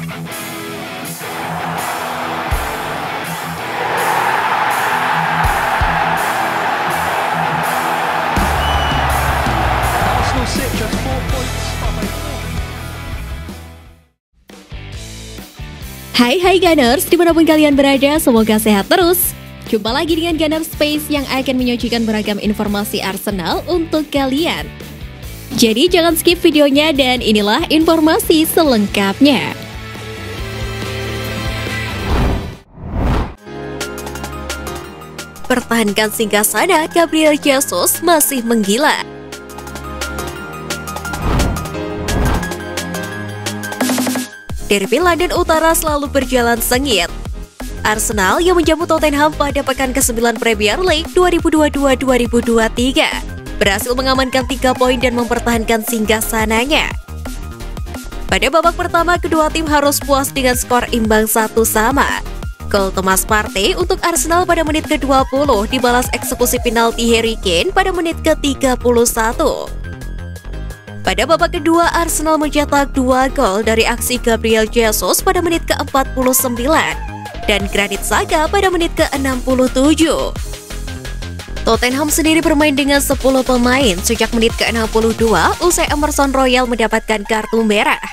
Arsenal sit just 4 points behind. Hai Gunners, dimanapun kalian berada, semoga sehat terus. Jumpa lagi dengan Gunner Space yang akan menyajikan beragam informasi Arsenal untuk kalian. Jadi jangan skip videonya dan inilah informasi selengkapnya. Pertahankan singgasana, Gabriel Jesus masih menggila. Derby London Utara selalu berjalan sengit. Arsenal yang menjamu Tottenham pada pekan ke-9 Premier League 2022-2023 berhasil mengamankan 3 poin dan mempertahankan singgasananya. Pada babak pertama, kedua tim harus puas dengan skor imbang 1-1. Gol Thomas Partey untuk Arsenal pada menit ke-20 dibalas eksekusi penalti Harry Kane pada menit ke-31. Pada babak kedua, Arsenal mencetak 2 gol dari aksi Gabriel Jesus pada menit ke-49 dan Granit Xhaka pada menit ke-67. Tottenham sendiri bermain dengan 10 pemain sejak menit ke-62 usai Emerson Royal mendapatkan kartu merah.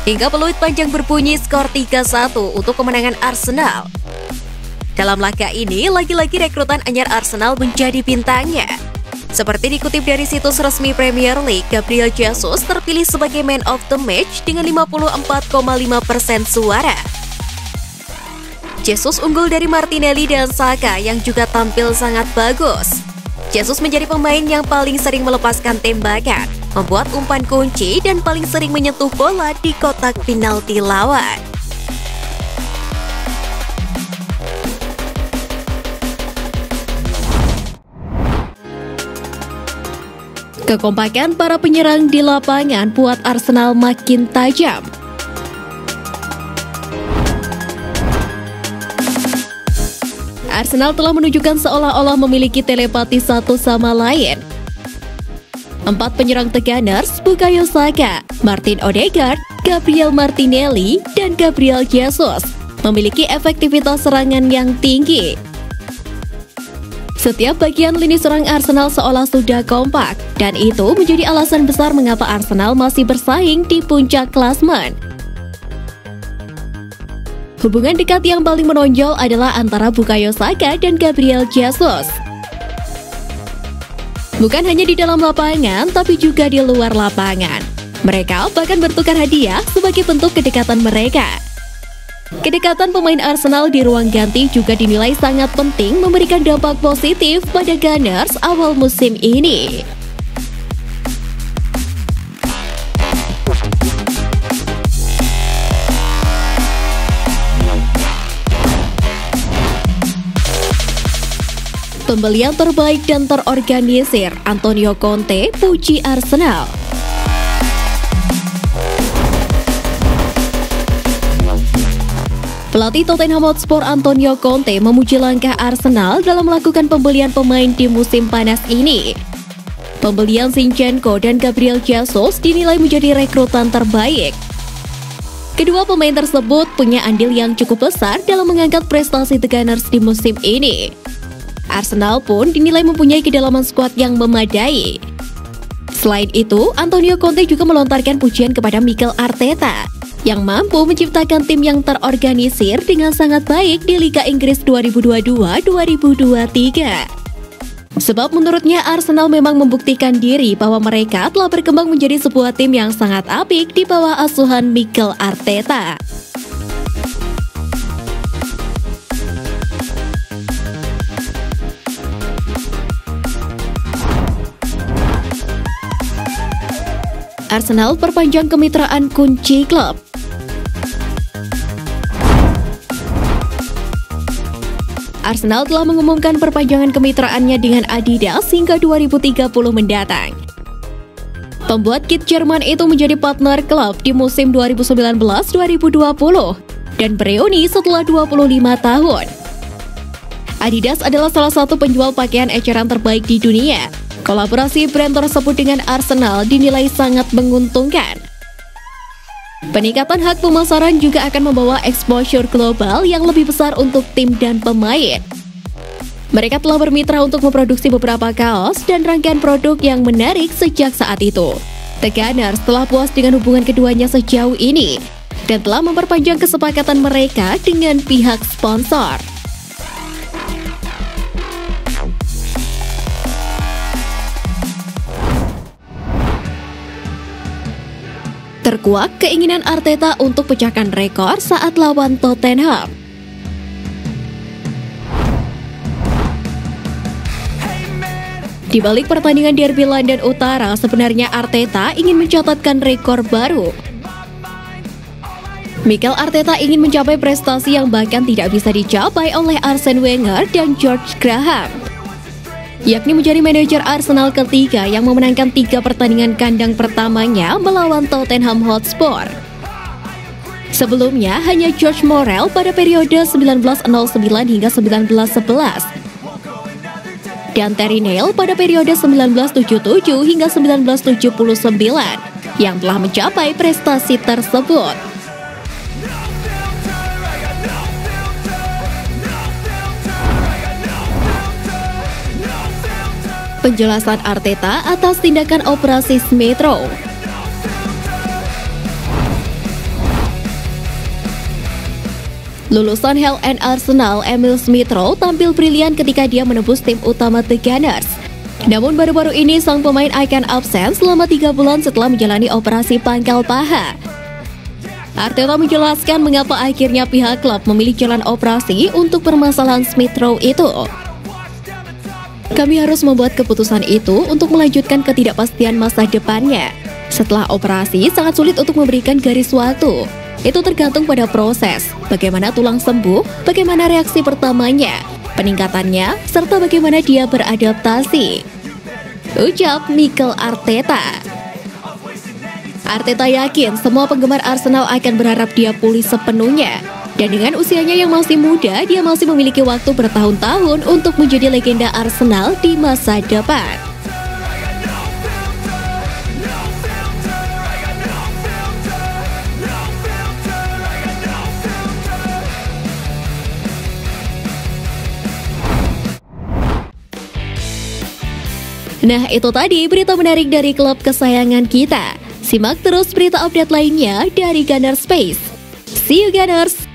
Hingga peluit panjang berbunyi skor 3-1 untuk kemenangan Arsenal. Dalam laga ini, lagi-lagi rekrutan anyar Arsenal menjadi bintangnya. Seperti dikutip dari situs resmi Premier League, Gabriel Jesus terpilih sebagai man of the match dengan 54,5% suara. Jesus unggul dari Martinelli dan Saka yang juga tampil sangat bagus. Jesus menjadi pemain yang paling sering melepaskan tembakan, membuat umpan kunci dan paling sering menyentuh bola di kotak penalti lawan. Kekompakan para penyerang di lapangan buat Arsenal makin tajam. Arsenal telah menunjukkan seolah-olah memiliki telepati satu sama lain. 4 penyerang The Gunners, Bukayo Saka, Martin Odegaard, Gabriel Martinelli, dan Gabriel Jesus memiliki efektivitas serangan yang tinggi. Setiap bagian lini serang Arsenal seolah sudah kompak, dan itu menjadi alasan besar mengapa Arsenal masih bersaing di puncak klasemen. Hubungan dekat yang paling menonjol adalah antara Bukayo Saka dan Gabriel Jesus. Bukan hanya di dalam lapangan, tapi juga di luar lapangan. Mereka bahkan bertukar hadiah sebagai bentuk kedekatan mereka. Kedekatan pemain Arsenal di ruang ganti juga dinilai sangat penting memberikan dampak positif pada Gunners awal musim ini. Pembelian terbaik dan terorganisir, Antonio Conte puji Arsenal. Pelatih Tottenham Hotspur Antonio Conte memuji langkah Arsenal dalam melakukan pembelian pemain di musim panas ini. Pembelian Zinchenko dan Gabriel Jesus dinilai menjadi rekrutan terbaik. Kedua pemain tersebut punya andil yang cukup besar dalam mengangkat prestasi The Gunners di musim ini. Arsenal pun dinilai mempunyai kedalaman skuad yang memadai. Selain itu, Antonio Conte juga melontarkan pujian kepada Mikel Arteta yang mampu menciptakan tim yang terorganisir dengan sangat baik di Liga Inggris 2022-2023. Sebab menurutnya Arsenal memang membuktikan diri bahwa mereka telah berkembang menjadi sebuah tim yang sangat apik di bawah asuhan Mikel Arteta. Arsenal perpanjang kemitraan kunci klub. Arsenal telah mengumumkan perpanjangan kemitraannya dengan Adidas hingga 2030 mendatang. Pembuat kit Jerman itu menjadi partner klub di musim 2019-2020 dan bereuni setelah 25 tahun. Adidas adalah salah satu penjual pakaian eceran terbaik di dunia. Kolaborasi brand tersebut dengan Arsenal dinilai sangat menguntungkan. Peningkatan hak pemasaran juga akan membawa exposure global yang lebih besar untuk tim dan pemain. Mereka telah bermitra untuk memproduksi beberapa kaos dan rangkaian produk yang menarik sejak saat itu. The Gunners telah puas dengan hubungan keduanya sejauh ini dan telah memperpanjang kesepakatan mereka dengan pihak sponsor. Terkuak keinginan Arteta untuk pecahkan rekor saat lawan Tottenham. Di balik pertandingan derby London Utara, sebenarnya Arteta ingin mencatatkan rekor baru. Mikel Arteta ingin mencapai prestasi yang bahkan tidak bisa dicapai oleh Arsene Wenger dan George Graham, yakni menjadi manajer Arsenal ketiga yang memenangkan 3 pertandingan kandang pertamanya melawan Tottenham Hotspur. Sebelumnya hanya George Morrell pada periode 1909 hingga 1911 dan Terry Neal pada periode 1977 hingga 1979 yang telah mencapai prestasi tersebut. Penjelasan Arteta atas tindakan operasi Smith Rowe. Lulusan Hull and Arsenal, Emil Smith Rowe tampil brilian ketika dia menembus tim utama The Gunners. Namun baru-baru ini sang pemain akan absen selama 3 bulan setelah menjalani operasi pangkal paha. Arteta menjelaskan mengapa akhirnya pihak klub memilih jalan operasi untuk permasalahan Smith Rowe itu. Kami harus membuat keputusan itu untuk melanjutkan ketidakpastian masa depannya. Setelah operasi, sangat sulit untuk memberikan garis waktu. Itu tergantung pada proses, bagaimana tulang sembuh, bagaimana reaksi pertamanya, peningkatannya, serta bagaimana dia beradaptasi, ucap Mikel Arteta. Arteta yakin semua penggemar Arsenal akan berharap dia pulih sepenuhnya. Dan dengan usianya yang masih muda, dia masih memiliki waktu bertahun-tahun untuk menjadi legenda Arsenal di masa depan. Nah, itu tadi berita menarik dari klub kesayangan kita. Simak terus berita update lainnya dari Gunners Space. See you Gunners!